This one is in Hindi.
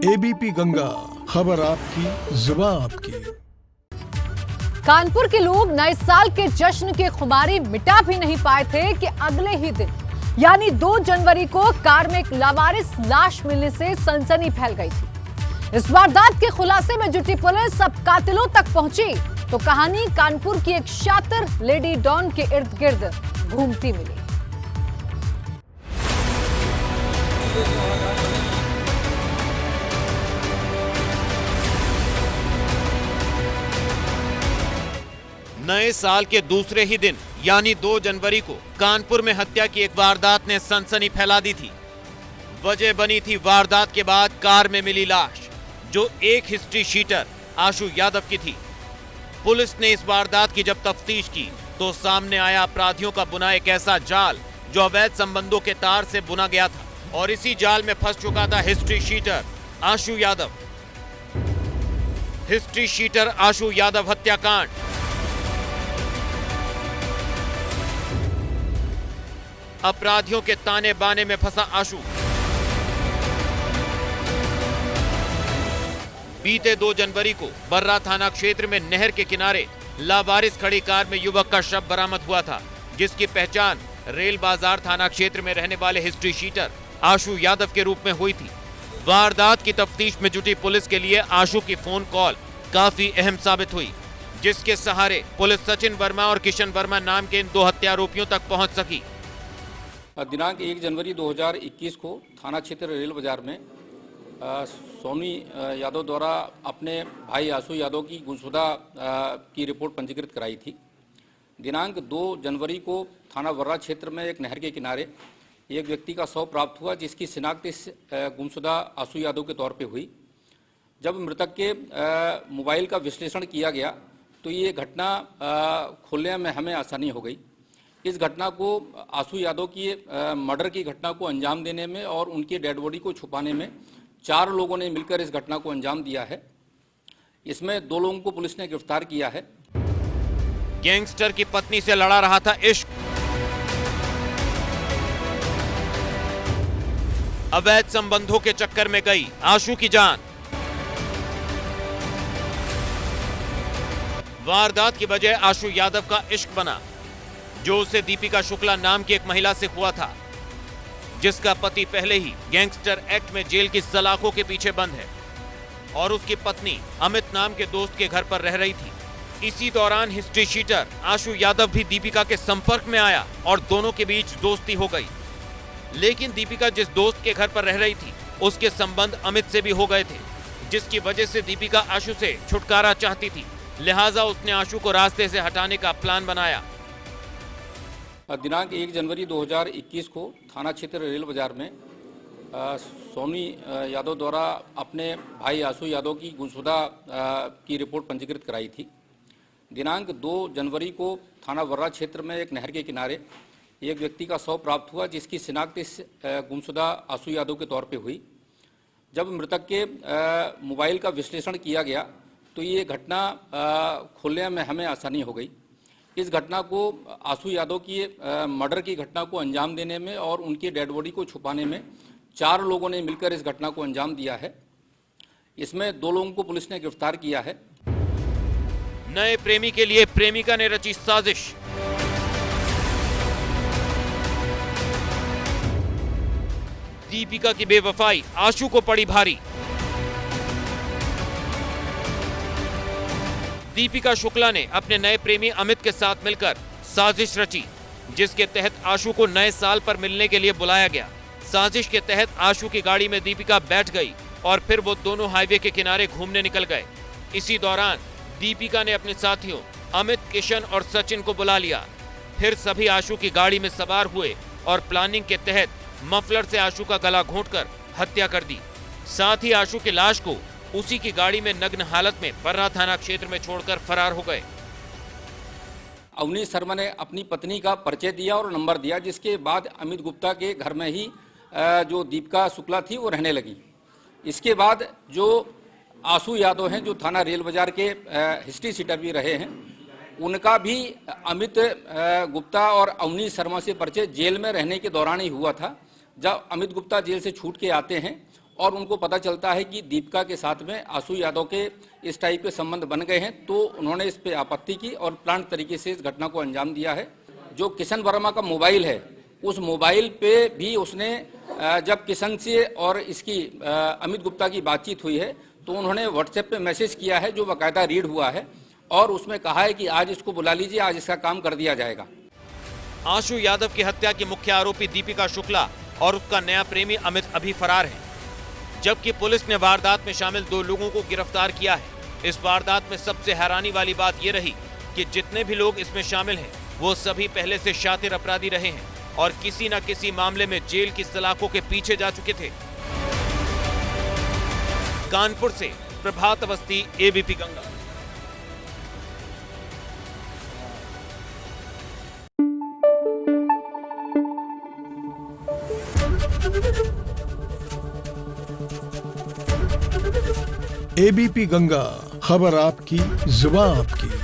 एबीपी गंगा, खबर आपकी, जुबान आपकी। कानपुर के लोग नए साल के जश्न की खुमारी मिटा भी नहीं पाए थे कि अगले ही दिन यानी 2 जनवरी को कार में एक लावारिस लाश मिलने से सनसनी फैल गई थी। इस वारदात के खुलासे में जुटी पुलिस अब कातिलों तक पहुंची तो कहानी कानपुर की एक शातिर लेडी डॉन के इर्द गिर्द घूमती मिली। नए साल के दूसरे ही दिन यानी 2 जनवरी को कानपुर में हत्या की एक वारदात ने सनसनी फैला दी थी। वजह बनी थी वारदात के बाद कार में मिली लाश, जो एक हिस्ट्री शीटर आशु यादव की थी। पुलिस ने इस वारदात की जब तफ्तीश की तो सामने आया अपराधियों का बुना एक ऐसा जाल जो अवैध संबंधों के तार से बुना गया था, और इसी जाल में फंस चुका था हिस्ट्री शीटर आशु यादव। हिस्ट्री शीटर आशु यादव हत्याकांड। अपराधियों के ताने बाने में फंसा आशु। बीते 2 जनवरी को बर्रा थाना क्षेत्र में नहर के किनारे लावारिस खड़ी कार में युवक का शव बरामद हुआ था, जिसकी पहचान रेल बाजार थाना क्षेत्र में रहने वाले हिस्ट्री शीटर आशु यादव के रूप में हुई थी। वारदात की तफ्तीश में जुटी पुलिस के लिए आशु की फोन कॉल काफी अहम साबित हुई, जिसके सहारे पुलिस सचिन वर्मा और किशन वर्मा नाम के इन 2 हत्यारोपियों तक पहुंच सकी। दिनांक 1 जनवरी 2021 को थाना क्षेत्र रेल बाजार में सोनी यादव द्वारा अपने भाई आशु यादव की गुमशुदा की रिपोर्ट पंजीकृत कराई थी। दिनांक 2 जनवरी को थाना वर्रा क्षेत्र में एक नहर के किनारे एक व्यक्ति का शव प्राप्त हुआ, जिसकी शिनाख्त इस गुमशुदा आशु यादव के तौर पे हुई। जब मृतक के मोबाइल का विश्लेषण किया गया तो ये घटना खोलने में हमें आसानी हो गई। इस घटना को आशु यादव की मर्डर की घटना को अंजाम देने में और उनकी डेड बॉडी को छुपाने में 4 लोगों ने मिलकर इस घटना को अंजाम दिया है। इसमें 2 लोगों को पुलिस ने गिरफ्तार किया है। गैंगस्टर की पत्नी से लड़ा रहा था इश्क। अवैध संबंधों के चक्कर में गई आशु की जान। वारदात की वजह आशु यादव का इश्क बना, जो उसे दीपिका शुक्ला नाम की एक महिला से हुआ था, जिसका पति पहले ही गैंगस्टर एक्ट में जेल की सलाखों के पीछे बंद है, और उसकी पत्नी अमित नाम के दोस्त के घर पर रह रही थी। इसी दौरान हिस्ट्री शीटर आशु यादव भी दीपिका के संपर्क में आया और दोनों के बीच दोस्ती हो गई। लेकिन दीपिका जिस दोस्त के घर पर रह रही थी, उसके संबंध अमित से भी हो गए थे, जिसकी वजह से दीपिका आशु से छुटकारा चाहती थी। लिहाजा उसने आशु को रास्ते से हटाने का प्लान बनाया। दिनांक 1 जनवरी 2021 को थाना क्षेत्र रेल बाजार में सोनी यादव द्वारा अपने भाई आशु यादव की गुमशुदा की रिपोर्ट पंजीकृत कराई थी। दिनांक 2 जनवरी को थाना वर्रा क्षेत्र में एक नहर के किनारे एक व्यक्ति का शव प्राप्त हुआ, जिसकी शिनाख्त इस गुमशुदा आशु यादव के तौर पे हुई। जब मृतक के मोबाइल का विश्लेषण किया गया तो ये घटना खोलने में हमें आसानी हो गई। इस घटना को आशु यादव की मर्डर की घटना को अंजाम देने में और उनकी डेड बॉडी को छुपाने में 4 लोगों ने मिलकर इस घटना को अंजाम दिया है। इसमें 2 लोगों को पुलिस ने गिरफ्तार किया है। नए प्रेमी के लिए प्रेमिका ने रची साजिश। दीपिका की बेवफाई आशु को पड़ी भारी। दीपिका शुक्ला ने अपने नए प्रेमी अमित के साथ मिलकर साजिश रची, जिसके तहत आशु को नए साल पर मिलने के लिए बुलाया गया। साजिश के तहत आशु की गाड़ी में दीपिका बैठ गई और फिर वो दोनों हाईवे के किनारे घूमने निकल गए। इसी दौरान दीपिका ने अपने साथियों अमित, किशन और सचिन को बुला लिया। फिर सभी आशु की गाड़ी में सवार हुए और प्लानिंग के तहत मफलर से आशु का गला घोंटकर हत्या कर दी। साथ ही आशु की लाश को उसी की गाड़ी में नग्न हालत में बर्रा थाना क्षेत्र में छोड़कर फरार हो गए। अवनीश शर्मा ने अपनी पत्नी का परिचय दिया और नंबर दिया, जिसके बाद अमित गुप्ता के घर में ही जो दीपिका शुक्ला थी वो रहने लगी। इसके बाद जो आशु यादव हैं, जो थाना रेल बाजार के हिस्ट्री शीटर भी रहे हैं, उनका भी अमित गुप्ता और अवनीश शर्मा से परिचय जेल में रहने के दौरान ही हुआ था। जब अमित गुप्ता जेल से छूट के आते हैं और उनको पता चलता है कि दीपिका के साथ में आशु यादव के इस टाइप के संबंध बन गए हैं, तो उन्होंने इस पे आपत्ति की और प्लान तरीके से इस घटना को अंजाम दिया है। जो किशन वर्मा का मोबाइल है, उस मोबाइल पे भी उसने जब किशन से और इसकी अमित गुप्ता की बातचीत हुई है, तो उन्होंने व्हाट्सएप पे मैसेज किया है जो बाकायदा रीड हुआ है, और उसमें कहा है कि आज इसको बुला लीजिए, आज इसका काम कर दिया जाएगा। आशु यादव की हत्या की मुख्य आरोपी दीपिका शुक्ला और उसका नया प्रेमी अमित अभी फरार है, जबकि पुलिस ने वारदात में शामिल 2 लोगों को गिरफ्तार किया है। इस वारदात में सबसे हैरानी वाली बात यह रही कि जितने भी लोग इसमें शामिल हैं, वो सभी पहले से शातिर अपराधी रहे हैं और किसी न किसी मामले में जेल की सलाखों के पीछे जा चुके थे। कानपुर से प्रभात अवस्थी, एबीपी गंगा। एबीपी गंगा, खबर आपकी, जुबान आपकी।